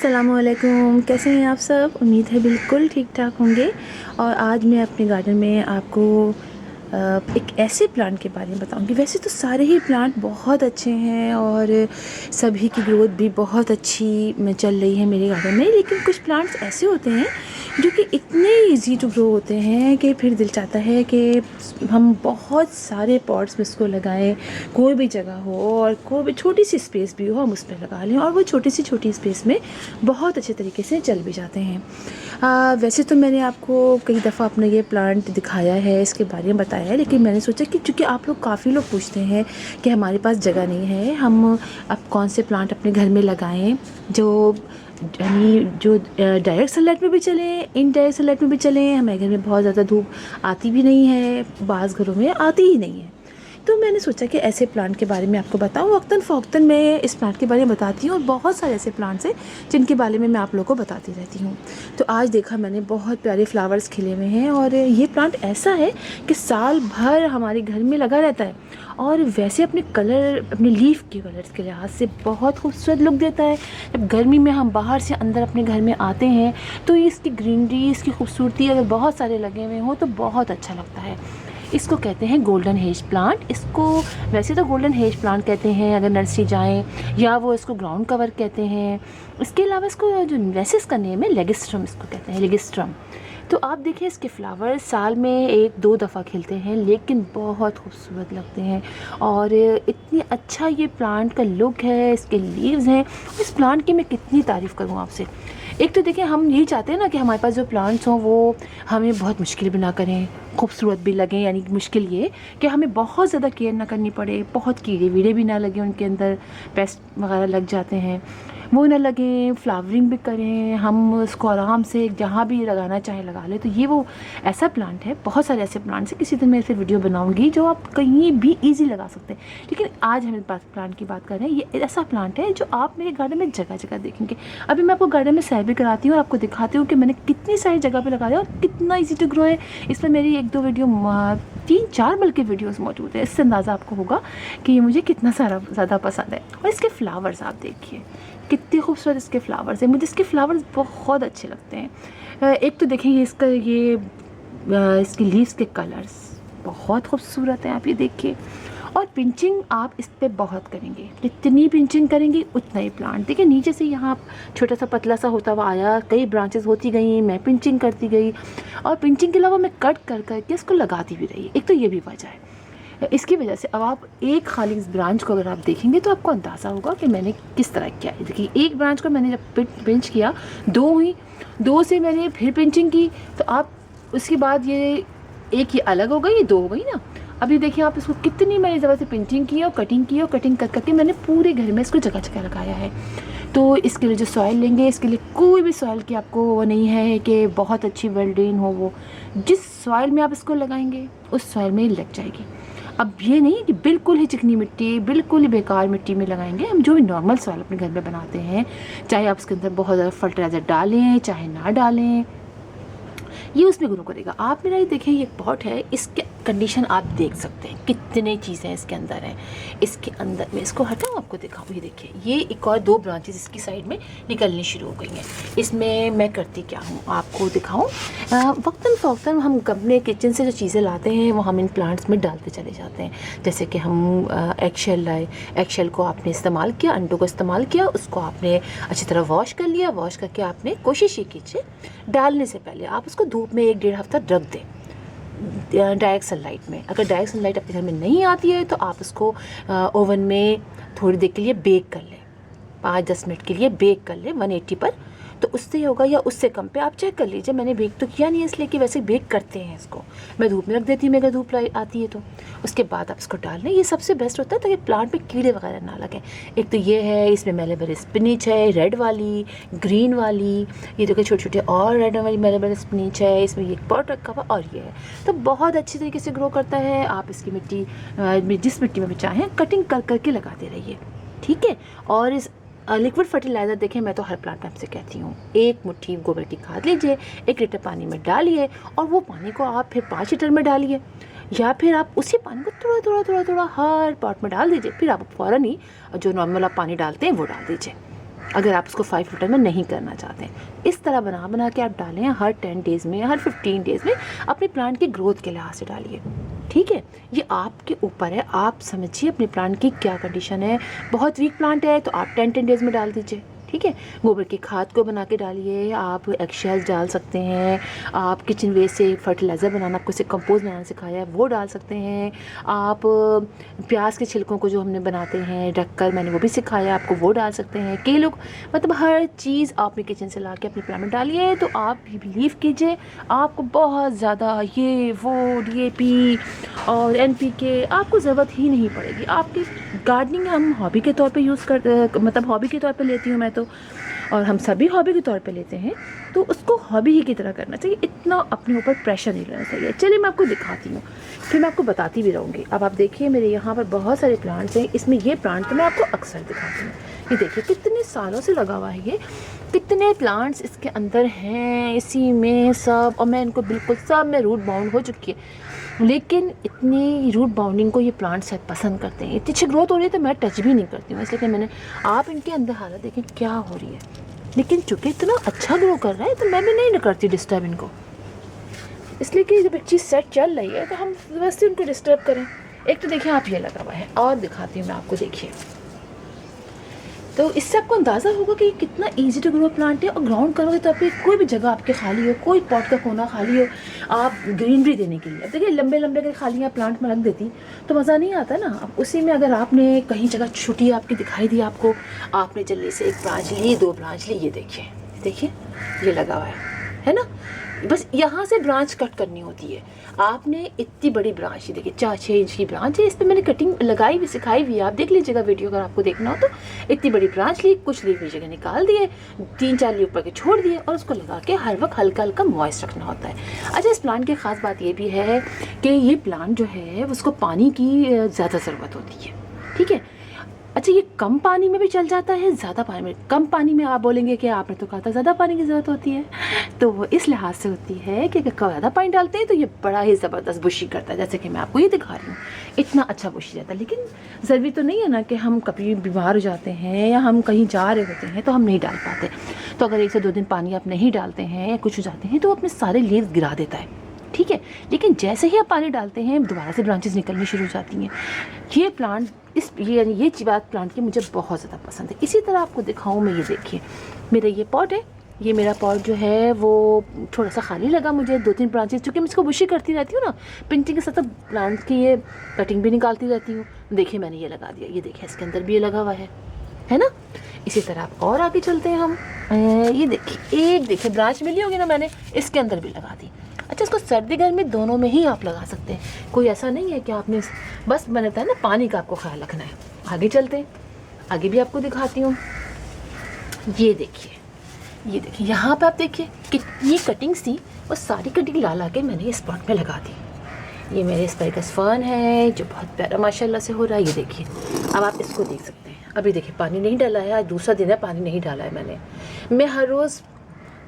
अस्सलामुअलैकुम, कैसे हैं आप सब। उम्मीद है बिल्कुल ठीक ठाक होंगे। और आज मैं अपने गार्डन में आपको एक ऐसे प्लांट के बारे में बताऊंगी। वैसे तो सारे ही प्लांट बहुत अच्छे हैं और सभी की ग्रोथ भी बहुत अच्छी में चल रही है मेरे गार्डन में, लेकिन कुछ प्लांट्स ऐसे होते हैं जो कि इतने इजी टू ग्रो होते हैं कि फिर दिल चाहता है कि हम बहुत सारे पॉट्स में इसको लगाएं। कोई भी जगह हो और कोई भी छोटी सी स्पेस भी हो हम उस पर लगा लें और वो छोटी स्पेस में बहुत अच्छे तरीके से चल भी जाते हैं। वैसे तो मैंने आपको कई दफ़ा अपना ये प्लांट दिखाया है, इसके बारे में बताया है, लेकिन मैंने सोचा कि चूँकि आप लोग काफ़ी लोग पूछते हैं कि हमारे पास जगह नहीं है, हम अब कौन से प्लांट अपने घर में लगाएं जो यानी जो डायरेक्ट सनलाइट में भी चलें, इनडायरेक्ट सनलाइट में भी चलें। हमारे घर में बहुत ज़्यादा धूप आती भी नहीं है, बाज़ घरों में आती ही नहीं है। तो मैंने सोचा कि ऐसे प्लांट के बारे में आपको बताऊं। वक्तन फ़ौक्तन मैं इस प्लांट के बारे में बताती हूँ और बहुत सारे ऐसे प्लांट्स हैं जिनके बारे में मैं आप लोगों को बताती रहती हूँ। तो आज देखा मैंने बहुत प्यारे फ्लावर्स खिले हुए हैं और ये प्लांट ऐसा है कि साल भर हमारे घर में लगा रहता है और वैसे अपने कलर, अपने लीफ के कलर्स के लिहाज से बहुत खूबसूरत लुक देता है। जब गर्मी में हम बाहर से अंदर अपने घर में आते हैं तो इसकी ग्रीनरी, इसकी खूबसूरती अगर बहुत सारे लगे हुए हों तो बहुत अच्छा लगता है। इसको कहते हैं गोल्डन हेज प्लांट। इसको वैसे तो गोल्डन हेज प्लांट कहते हैं अगर नर्सरी जाएं, या वो इसको ग्राउंड कवर कहते हैं। इसके अलावा इसको जो वैसे इसका नेम है लेगिस्ट्रम, इसको कहते हैं लेगिस्ट्रम। तो आप देखिए इसके फ्लावर्स साल में 1-2 दफ़ा खिलते हैं, लेकिन बहुत खूबसूरत लगते हैं और इतनी अच्छा ये प्लांट का लुक है, इसके लीव्स हैं। इस प्लांट की मैं कितनी तारीफ़ करूँ आपसे। एक तो देखिए हम यही चाहते हैं ना कि हमारे पास जो प्लांट्स हों वो हमें बहुत मुश्किल भी ना करें, खूबसूरत भी लगें। यानी मुश्किल ये कि हमें बहुत ज़्यादा केयर ना करनी पड़े, बहुत कीड़े वीड़े भी ना लगे, उनके अंदर पेस्ट वगैरह लग जाते हैं वो ना लगें, फ्लावरिंग भी करें, हम उसको आराम से जहाँ भी लगाना चाहे लगा लें। तो ये वो ऐसा प्लांट है। बहुत सारे ऐसे प्लांट्स हैं, किसी दिन मैं ऐसे वीडियो बनाऊंगी जो आप कहीं भी ईजी लगा सकते हैं, लेकिन आज हम इस प्लांट की बात कर रहे हैं। ये ऐसा प्लांट है जो आप मेरे गार्डन में जगह जगह देखेंगे। अभी मैं आपको गार्डन में सैर भी कराती हूँ और आपको दिखाती हूँ कि मैंने कितनी सारी जगह पर लगाया और कितना ईजी टू ग्रो है। इसमें मेरी 1-2 वीडियो, 3-4 बल्कि वीडियोस मौजूद है। इससे अंदाज़ा आपको होगा कि ये मुझे कितना सारा ज़्यादा पसंद है। और इसके फ्लावर्स आप देखिए कितने खूबसूरत इसके फ्लावर्स हैं, मुझे इसके फ्लावर्स बहुत अच्छे लगते हैं। एक तो देखेंगे इसका इसकी लीव्स के कलर्स बहुत खूबसूरत हैं, आप ये देखिए। और पिंचिंग आप इस पर बहुत करेंगे, जितनी पिंचिंग करेंगे उतना ही प्लांट देखिए नीचे से यहाँ छोटा सा पतला सा होता हुआ आया, कई ब्रांचेस होती गई, मैं पिंचिंग करती गई और पिंचिंग के अलावा मैं कट कर करके इसको लगाती भी रही। एक तो ये भी वजह है। इसकी वजह से अब आप एक खाली इस ब्रांच को अगर आप देखेंगे तो आपको अंदाज़ा होगा कि मैंने किस तरह किया है। देखिए एक ब्रांच को मैंने जब पिंच किया, 2 हुई, 2 से मैंने फिर पिंचिंग की, तो आप उसके बाद ये एक ये अलग हो गई, ये 2 हो गई ना। अभी देखिए आप इसको कितनी मैंने ज़्यादा से पिंचिंग की और कटिंग की और कटिंग कर करके मैंने पूरे घर में इसको जगह जगह लगाया है। तो इसके लिए जो सॉइल लेंगे, इसके लिए कोई भी सॉइल की आपको वो नहीं है कि बहुत अच्छी वेल ड्रेन हो, वो जिस सॉइल में आप इसको लगाएंगे उस सॉइल में लग जाएगी। अब ये नहीं कि बिल्कुल ही चिकनी मिट्टी, बिल्कुल ही बेकार मिट्टी में लगाएंगे। हम जो भी नॉर्मल सॉइल अपने घर में बनाते हैं, चाहे आप उसके अंदर बहुत ज़्यादा फर्टिलाइज़र डालें चाहे ना डालें, ये उसमें ग्रो करेगा। आप मेरा ये देखें, ये पॉट है, इसके कंडीशन आप देख सकते हैं कितने चीज़ें इसके अंदर हैं। इसके अंदर मैं इसको हटाऊँ आपको दिखाऊँ, ये देखिए ये एक और 2 ब्रांचेस इसकी साइड में निकलनी शुरू हो गई हैं। इसमें मैं करती क्या हूँ आपको दिखाऊँ। वक्तन फ़ौक्तन हम अपने किचन से जो चीज़ें लाते हैं वो हम इन प्लांट्स में डालते चले जाते हैं। जैसे कि हम एगशेल लाए, एगशेल को आपने इस्तेमाल किया, अंडों को इस्तेमाल किया, उसको आपने अच्छी तरह वॉश कर लिया। वॉश करके आपने कोशिश ये कीजिए डालने से पहले आप उसको धूप में 1-1.5 हफ्ता रख दें डायरेक्ट सनलाइट में। अगर डायरेक्ट सनलाइट अपने घर में नहीं आती है तो आप उसको ओवन में थोड़ी देर के लिए बेक कर लें, 5-10 मिनट के लिए बेक कर लें 180 पर। तो उससे होगा, या उससे कम पे आप चेक कर लीजिए। मैंने बेक तो किया नहीं है इसलिए कि वैसे बेक करते हैं इसको, मैं धूप में रख देती हूँ अगर धूप आती है तो। उसके बाद आप इसको डाल लें, ये सबसे बेस्ट होता है ताकि प्लांट में कीड़े वगैरह ना लगें। एक तो ये है, इसमें मेलेबल स्पिनिच है, रेड वाली, ग्रीन वाली, ये देखिए छोटे छोटे और रेड वाली मेलेबल स्पिनिच है। इसमें ये पॉट रखा हुआ और ये है, तो बहुत अच्छी तरीके से ग्रो करता है। आप इसकी मिट्टी जिस मिट्टी में भी चाहें कटिंग कर करके लगाते रहिए, ठीक है। और इस लिक्विड फर्टिलाइज़र देखें, मैं तो हर प्लांट में आपसे कहती हूँ 1 मुट्ठी गोबर की खाद लीजिए, 1 लीटर पानी में डालिए और वो पानी को आप फिर 5 लीटर में डालिए, या फिर आप उसी पानी को थोड़ा थोड़ा थोड़ा थोड़ा हर पॉट में डाल दीजिए। फिर आप फ़ौरन ही जो नॉर्मल आप पानी डालते हैं वो डाल दीजिए, अगर आप उसको 5 लीटर में नहीं करना चाहते हैं। इस तरह बना बना के आप डालें, हर 10 डेज़ में, हर 15 डेज़ में अपने प्लांट की ग्रोथ के लिहाज से डालिए। ठीक है, ये आपके ऊपर है, आप समझिए अपने प्लांट की क्या कंडीशन है। बहुत वीक प्लांट है तो आप 10 डेज़ में डाल दीजिए। ठीक है, गोबर की खाद को बना के डालिए, आप एगशेल्स डाल सकते हैं, आप किचन वेस्ट से फर्टिलाइज़र बनाना, आपको से कंपोस्ट बनाना सिखाया है वो डाल सकते हैं, आप प्याज के छिलकों को जो हमने बनाते हैं रख कर, मैंने वो भी सिखाया आपको, वो डाल सकते हैं। कई लोग मतलब हर चीज़ आप अपने किचन से ला के अपने प्लांट में डालिए, तो आप भी बिलीव कीजिए आपको बहुत ज़्यादा ये वो DAP और NPK आपको ज़रूरत ही नहीं पड़ेगी। आपकी गार्डनिंग हम हॉबी के तौर पे यूज़ कर मतलब हॉबी के तौर पे लेती हूँ मैं तो, और हम सभी हॉबी के तौर पे लेते हैं, तो उसको हॉबी ही की तरह करना चाहिए, इतना अपने ऊपर प्रेशर नहीं लेना चाहिए। चलिए मैं आपको दिखाती हूँ, फिर मैं आपको बताती भी रहूँगी। अब आप देखिए मेरे यहाँ पर बहुत सारे प्लांट्स हैं, इसमें ये प्लांट तो मैं आपको अक्सर दिखाती हूँ। ये देखिए कितने सालों से लगा हुआ है, ये कितने प्लांट्स इसके अंदर हैं इसी में सब, और मैं इनको बिल्कुल सब में रूट बाउंड हो चुकी है, लेकिन इतनी रूट बाउंडिंग को ये प्लांट शायद पसंद करते हैं। इतनी अच्छी ग्रोथ हो रही है तो मैं टच भी नहीं करती हूँ, इसलिए कि मैंने आप इनके अंदर हालत देखें क्या हो रही है, लेकिन चूँकि इतना अच्छा ग्रो कर रहा है तो मैं भी नहीं करती डिस्टर्ब इनको, इसलिए कि जब एक चीज़ सेट चल रही है तो हम वैसे उनको डिस्टर्ब करें। एक तो देखिए आप ये लगा हुआ है, और दिखाती हूँ मैं आपको, देखिए तो इससे आपको अंदाज़ा होगा कि कितना इजी टू ग्रो प्लांट है। और ग्राउंड करोगे तो आपकी कोई भी जगह आपके खाली हो, कोई पॉट का कोना खाली हो, आप ग्रीनरी देने के लिए, अब देखिए लंबे लंबे अगर खाली आप प्लांट में रख देती तो मज़ा नहीं आता ना। अब उसी में अगर आपने कहीं जगह छुट्टी आपकी दिखाई दी आपको, आपने जल्दी से एक ब्रांच ली, 2 ब्रांच ली, ये देखिए ये लगा हुआ है ना, बस यहाँ से ब्रांच कट करनी होती है। आपने इतनी बड़ी ब्रांच, ये देखिए 4-6 इंच की ब्रांच है, इस पर मैंने कटिंग लगाई भी, सिखाई भी है, आप देख लीजिएगा वीडियो अगर आपको देखना हो तो। इतनी बड़ी ब्रांच ली, कुछ लीव नीचे के निकाल दिए, 3-4 लीव ऊपर के छोड़ दिए, और उसको लगा के हर वक्त हल्का हल्का मॉइस्ट रखना होता है। अच्छा, इस प्लांट की ख़ास बात ये भी है कि ये प्लांट जो है उसको पानी की ज़्यादा ज़रूरत होती है। ठीक है, अच्छा ये कम पानी में भी चल जाता है, ज़्यादा पानी में, कम पानी में आप बोलेंगे कि आपने तो कहा था ज़्यादा पानी की ज़रूरत होती है, तो वो इस लिहाज से होती है कि अगर ज़्यादा पानी डालते हैं तो ये बड़ा ही ज़बरदस्त बुशी करता है, जैसे कि मैं आपको ये दिखा रही हूँ, इतना अच्छा बुशी रहता है। लेकिन ज़रूरी तो नहीं है ना कि हम कभी बीमार हो जाते हैं या हम कहीं जा रहे होते हैं तो हम नहीं डाल पाते, तो अगर 1 से 2 दिन पानी आप नहीं डालते हैं या कुछ हो जाते हैं तो अपने सारे लीव्स गिरा देता है। ठीक है, लेकिन जैसे ही आप पानी डालते हैं दोबारा से ब्रांचेस निकलनी शुरू हो जाती हैं। ये प्लांट ये बात प्लांट की मुझे बहुत ज़्यादा पसंद है। इसी तरह आपको दिखाऊं मैं, ये देखिए मेरा ये पॉट है, ये मेरा पॉट जो है वो थोड़ा सा खाली लगा मुझे, 2-3 ब्रांचेस, चूँकि मैं इसको बुशी करती रहती हूँ ना, पिंचिंग के साथ प्लांट की ये कटिंग भी निकालती रहती हूँ। देखिए मैंने ये लगा दिया, ये देखिए इसके अंदर भी ये लगा हुआ है ना। इसी तरह आप और आगे चलते हैं हम, ये देखिए ब्रांच मिली होगी ना, मैंने इसके अंदर भी लगा दी। अच्छा, इसको सर्दी गर्मी दोनों में ही आप लगा सकते हैं, कोई ऐसा नहीं है कि आपने बस बनता है ना पानी का आपको ख्याल रखना है। आगे चलते हैं, आगे भी आपको दिखाती हूँ। ये देखिए यहाँ पे आप देखिए कि ये कटिंग्स थी, वो सारी कटिंग ला के मैंने इस पॉट में लगा दी। ये मेरे एस्पैरागस फर्न है जो बहुत प्यारा माशाल्लाह से हो रहा है, ये देखिए। अब आप इसको देख सकते हैं, अभी देखिए पानी नहीं डाला है, आज दूसरा दिन है पानी नहीं डाला है मैं हर रोज़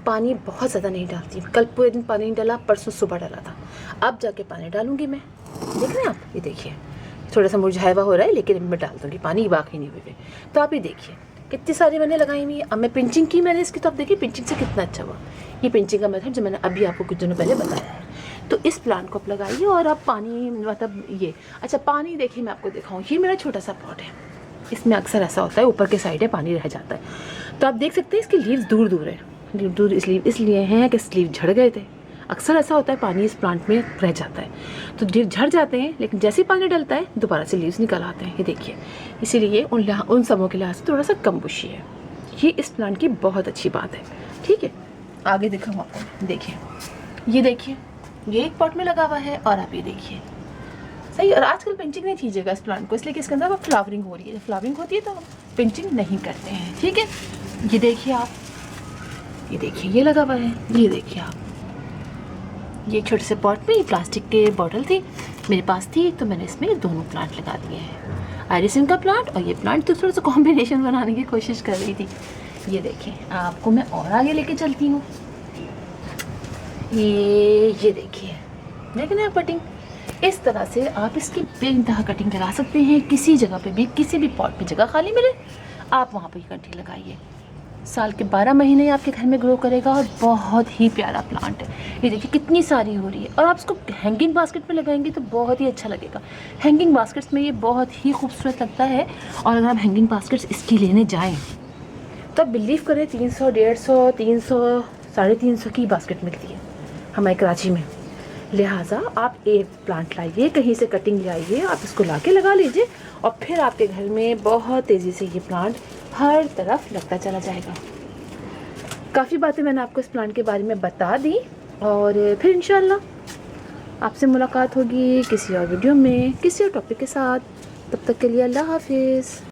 पानी बहुत ज़्यादा नहीं डालती, कल पूरे दिन पानी नहीं डाला, परसों सुबह डाला था, अब जाके पानी डालूंगी मैं। देख रहे हैं आप, ये देखिए थोड़ा सा मुरझाया हुआ हो रहा है, लेकिन मैं डाल दूँगी, पानी बाकी नहीं हुए। तो आप ये देखिए कितनी सारी मैंने लगाई हुई है। अब मैं पिंचिंग की मैंने इसकी, तो आप देखिए पिंचिंग से कितना अच्छा हुआ। ये पिंचिंग का मेथड जो मैंने अभी आपको कुछ दिनों पहले बताया है। तो इस प्लांट को आप लगाइए और आप पानी मतलब ये, अच्छा पानी देखिए मैं आपको दिखाऊँ, ये मेरा छोटा सा पॉट है, इसमें अक्सर ऐसा होता है ऊपर के साइड है पानी रह जाता है, तो आप देख सकते हैं इसके लीव्स दूर दूर है, दूर इसलिए हैं कि लीव झड़ गए थे। अक्सर ऐसा होता है पानी इस प्लांट में रह जाता है तो लीव झड़ जाते हैं, लेकिन जैसे ही पानी डलता है दोबारा से लीव्स निकल आते हैं, ये देखिए। इसीलिए उन समों के लिहाज से थोड़ा सा कम बुशी है, ये इस प्लांट की बहुत अच्छी बात है। ठीक है, आगे दिखाऊँ आपको, देखिए ये एक पॉट में लगा हुआ है, और आप ये देखिए सही। और आजकल पिंचिंग नहीं कीजिएगा इस प्लांट को, इसलिए कि इसके अंदर फ्लावरिंग हो रही है, जब फ्लावरिंग होती है तो हम पिंचिंग नहीं करते हैं। ठीक है, ये देखिए आप, ये देखिए ये लगा हुआ है, ये देखिए आप, ये छोटे से पॉट में, ये प्लास्टिक के बॉटल थी मेरे पास थी, तो मैंने इसमें दोनों प्लांट लगा दिए हैं, आयरिसिन का प्लांट और ये प्लांट, तो थोड़ा सा कॉम्बिनेशन बनाने की कोशिश कर रही थी। ये देखिए आपको मैं और आगे लेके चलती हूँ, ये देखिए, देख रहे हैं कटिंग, इस तरह से आप इसकी बेइंतहा कटिंग करा सकते हैं। किसी जगह पे भी, किसी भी पॉट पे जगह खाली मिले आप वहाँ पे कटिंग लगाइए। साल के 12 महीने आपके घर में ग्रो करेगा और बहुत ही प्यारा प्लांट है। ये देखिए कितनी सारी हो रही है और आप इसको हैंगिंग बास्केट में लगाएंगे तो बहुत ही अच्छा लगेगा। हैंगिंग बास्केट्स में ये बहुत ही खूबसूरत लगता है। और अगर आप हैंगिंग बास्केट्स इसकी लेने जाएँ तो आप बिलीव करें 300, 150, 300, 350 की बास्केट मिलती है हमारे कराची में। लिहाजा आप एक प्लांट लाइए, कहीं से कटिंग ले आइए, आप इसको ला के लगा लीजिए और फिर आपके घर में बहुत तेज़ी से ये प्लांट हर तरफ लगता चला जाएगा। काफ़ी बातें मैंने आपको इस प्लांट के बारे में बता दी और फिर इंशाल्लाह आपसे मुलाकात होगी किसी और वीडियो में किसी और टॉपिक के साथ। तब तक के लिए अल्लाह हाफिज़।